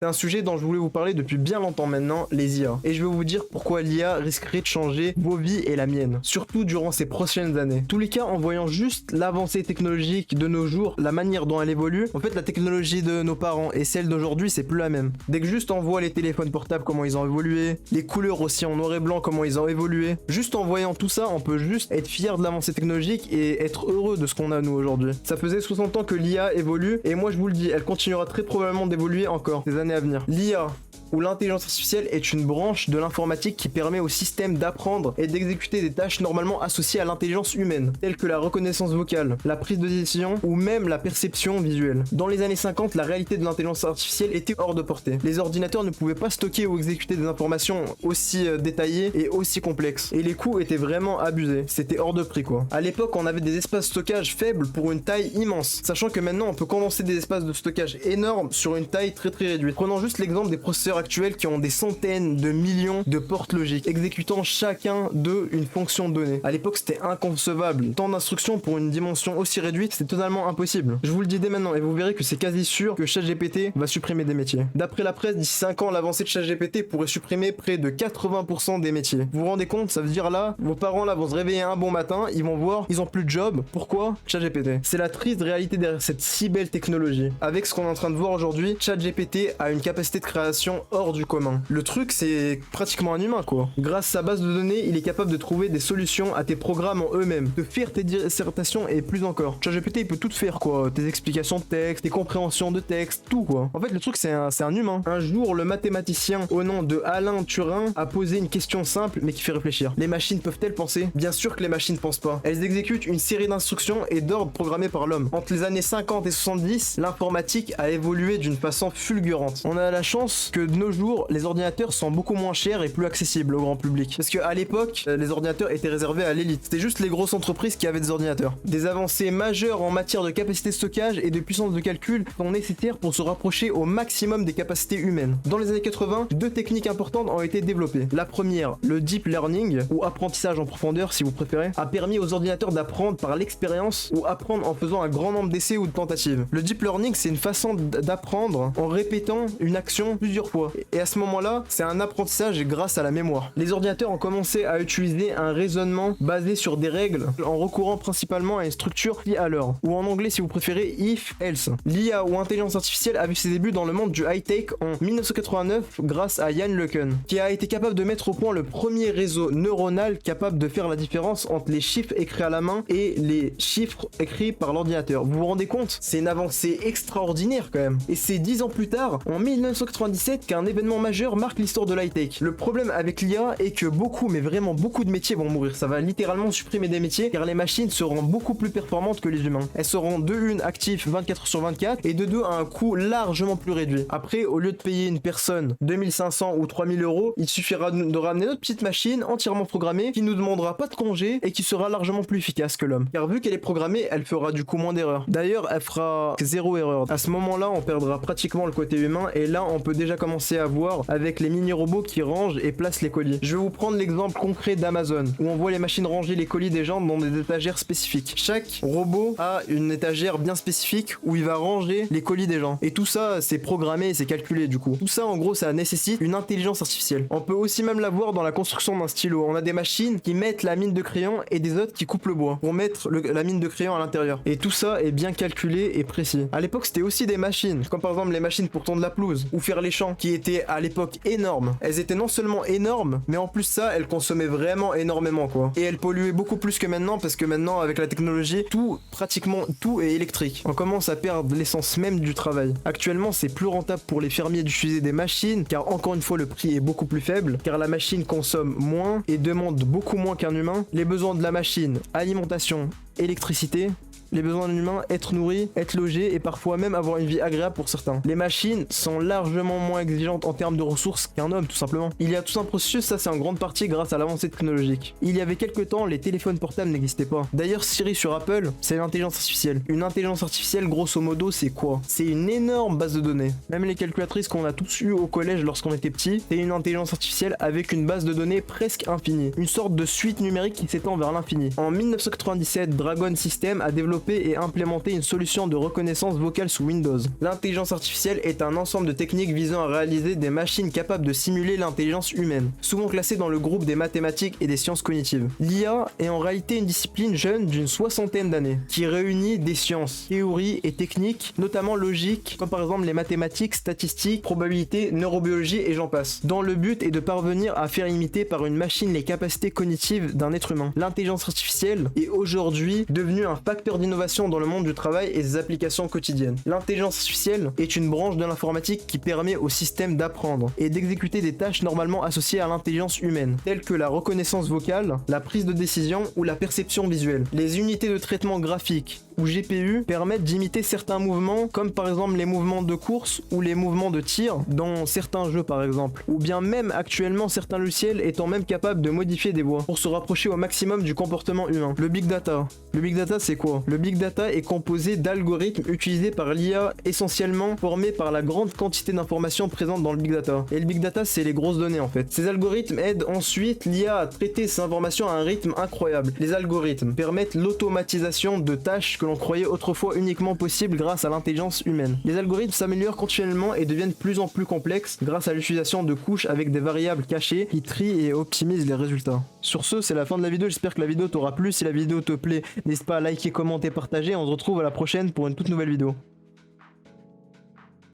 C'est un sujet dont je voulais vous parler depuis bien longtemps maintenant, les IA. Et je vais vous dire pourquoi l'IA risquerait de changer vos vies et la mienne, surtout durant ces prochaines années. Tous les cas, en voyant juste l'avancée technologique de nos jours, la manière dont elle évolue, en fait la technologie de nos parents et celle d'aujourd'hui c'est plus la même. Dès que juste on voit les téléphones portables comment ils ont évolué, les couleurs aussi en noir et blanc comment ils ont évolué, juste en voyant tout ça, on peut juste être fier de l'avancée technologique et être heureux de ce qu'on a nous aujourd'hui. Ça faisait 60 ans que l'IA évolue et moi je vous le dis, elle continuera très probablement d'évoluer encore des années à venir. L'IA ou l'intelligence artificielle est une branche de l'informatique qui permet au système d'apprendre et d'exécuter des tâches normalement associées à l'intelligence humaine, telles que la reconnaissance vocale, la prise de décision ou même la perception visuelle. Dans les années 50, la réalité de l'intelligence artificielle était hors de portée. Les ordinateurs ne pouvaient pas stocker ou exécuter des informations aussi détaillées et aussi complexes, et les coûts étaient vraiment abusés. C'était hors de prix quoi. À l'époque, on avait des espaces de stockage faibles pour une taille immense, sachant que maintenant on peut condenser des espaces de stockage énormes sur une taille très réduite. Prenons juste l'exemple des processeurs actuels qui ont des centaines de millions de portes logiques, exécutant chacun d'eux une fonction donnée. À l'époque, c'était inconcevable. Tant d'instructions pour une dimension aussi réduite, c'est totalement impossible. Je vous le dis dès maintenant, et vous verrez que c'est quasi sûr que ChatGPT va supprimer des métiers. D'après la presse, d'ici 5 ans, l'avancée de ChatGPT pourrait supprimer près de 80% des métiers. Vous vous rendez compte? Ça veut dire là, vos parents là vont se réveiller un bon matin, ils vont voir, ils ont plus de job. Pourquoi? ChatGPT. C'est la triste réalité derrière cette si belle technologie. Avec ce qu'on est en train de voir aujourd'hui, ChatGPT a une capacité de création hors du commun. Le truc, c'est pratiquement un humain, quoi. Grâce à sa base de données, il est capable de trouver des solutions à tes programmes en eux-mêmes, de faire tes dissertations et plus encore. ChatGPT, il peut tout faire, quoi. Tes explications de texte, tes compréhensions de texte, tout, quoi. En fait, le truc, c'est un humain. Un jour, le mathématicien au nom de Alain Turing a posé une question simple, mais qui fait réfléchir. Les machines peuvent-elles penser? Bien sûr que les machines pensent pas. Elles exécutent une série d'instructions et d'ordres programmés par l'homme. Entre les années 50 et 70, l'informatique a évolué d'une façon fulgurante. On a la chance que de nos jours, les ordinateurs sont beaucoup moins chers et plus accessibles au grand public. Parce qu'à l'époque, les ordinateurs étaient réservés à l'élite. C'était juste les grosses entreprises qui avaient des ordinateurs. Des avancées majeures en matière de capacité de stockage et de puissance de calcul sont nécessaires pour se rapprocher au maximum des capacités humaines. Dans les années 80, deux techniques importantes ont été développées. La première, le deep learning, ou apprentissage en profondeur si vous préférez, a permis aux ordinateurs d'apprendre par l'expérience ou apprendre en faisant un grand nombre d'essais ou de tentatives. Le deep learning, c'est une façon d'apprendre en répétant une action plusieurs fois. Et à ce moment-là, c'est un apprentissage grâce à la mémoire. Les ordinateurs ont commencé à utiliser un raisonnement basé sur des règles en recourant principalement à une structure qui à l'heure, ou en anglais si vous préférez if-else. L'IA ou intelligence artificielle a vu ses débuts dans le monde du high-tech en 1989 grâce à Yann LeCun, qui a été capable de mettre au point le premier réseau neuronal capable de faire la différence entre les chiffres écrits à la main et les chiffres écrits par l'ordinateur. Vous vous rendez compte? C'est une avancée extraordinaire quand même. Et c'est 10 ans plus tard, en 1997, qu'un événement majeur marque l'histoire de l'high-tech. Le problème avec l'IA est que beaucoup, mais vraiment beaucoup de métiers vont mourir. Ça va littéralement supprimer des métiers car les machines seront beaucoup plus performantes que les humains. Elles seront de une actives 24 sur 24 et de deux à un coût largement plus réduit. Après, au lieu de payer une personne 2500 ou 3000 euros, il suffira de ramener notre petite machine entièrement programmée qui nous demandera pas de congé et qui sera largement plus efficace que l'homme. Car vu qu'elle est programmée, elle fera du coup moins d'erreurs. D'ailleurs, elle fera 0 erreur. À ce moment-là, on perdra pratiquement le côté humain et là, on peut déjà commencer à voir avec les mini-robots qui rangent et placent les colis. Je vais vous prendre l'exemple concret d'Amazon, où on voit les machines ranger les colis des gens dans des étagères spécifiques. Chaque robot a une étagère bien spécifique où il va ranger les colis des gens. Et tout ça, c'est programmé et c'est calculé du coup. Tout ça, en gros, ça nécessite une intelligence artificielle. On peut aussi même la voir dans la construction d'un stylo. On a des machines qui mettent la mine de crayon et des autres qui coupent le bois pour mettre la mine de crayon à l'intérieur. Et tout ça est bien calculé et précis. À l'époque, c'était aussi des machines, comme par exemple les machines pour tondre la pelouse ou faire les champs, qui étaient à l'époque énormes. Elles étaient non seulement énormes, mais en plus ça, elles consommaient vraiment énormément quoi. Et elles polluaient beaucoup plus que maintenant, parce que maintenant avec la technologie, pratiquement tout est électrique. On commence à perdre l'essence même du travail. Actuellement, c'est plus rentable pour les fermiers d'utiliser des machines, car encore une fois le prix est beaucoup plus faible, car la machine consomme moins et demande beaucoup moins qu'un humain. Les besoins de la machine, alimentation, électricité, les besoins de l'humain, être nourri, être logé et parfois même avoir une vie agréable pour certains. Les machines sont largement moins exigeantes en termes de ressources qu'un homme tout simplement. Il y a tout un processus, ça c'est en grande partie grâce à l'avancée technologique. Il y avait quelques temps, les téléphones portables n'existaient pas. D'ailleurs, Siri sur Apple, c'est l'intelligence artificielle. Une intelligence artificielle, grosso modo, c'est quoi? C'est une énorme base de données. Même les calculatrices qu'on a tous eues au collège lorsqu'on était petit, c'est une intelligence artificielle avec une base de données presque infinie. Une sorte de suite numérique qui s'étend vers l'infini. En 1997, Dragon System a développé développer et implémenter une solution de reconnaissance vocale sous Windows. L'intelligence artificielle est un ensemble de techniques visant à réaliser des machines capables de simuler l'intelligence humaine, souvent classée dans le groupe des mathématiques et des sciences cognitives. L'IA est en réalité une discipline jeune d'une soixantaine d'années, qui réunit des sciences, théories et techniques, notamment logiques, comme par exemple les mathématiques, statistiques, probabilité, neurobiologie et j'en passe, dont le but est de parvenir à faire imiter par une machine les capacités cognitives d'un être humain. L'intelligence artificielle est aujourd'hui devenue un facteur d'innovation dans le monde du travail et ses applications quotidiennes. L'intelligence artificielle est une branche de l'informatique qui permet au système d'apprendre et d'exécuter des tâches normalement associées à l'intelligence humaine, telles que la reconnaissance vocale, la prise de décision ou la perception visuelle. Les unités de traitement graphique ou GPU permettent d'imiter certains mouvements, comme par exemple les mouvements de course ou les mouvements de tir dans certains jeux par exemple, ou bien même actuellement certains logiciels étant même capables de modifier des voix pour se rapprocher au maximum du comportement humain. Le Big Data. Le Big Data c'est quoi? Le Big Data est composé d'algorithmes utilisés par l'IA essentiellement formés par la grande quantité d'informations présentes dans le Big Data. Et le Big Data c'est les grosses données en fait. Ces algorithmes aident ensuite l'IA à traiter ces informations à un rythme incroyable. Les algorithmes permettent l'automatisation de tâches que l'on croyait autrefois uniquement possibles grâce à l'intelligence humaine. Les algorithmes s'améliorent continuellement et deviennent de plus en plus complexes grâce à l'utilisation de couches avec des variables cachées qui trient et optimisent les résultats. Sur ce, c'est la fin de la vidéo, j'espère que la vidéo t'aura plu. Si la vidéo te plaît, n'hésite pas à liker, commenter, partager. On se retrouve à la prochaine pour une toute nouvelle vidéo.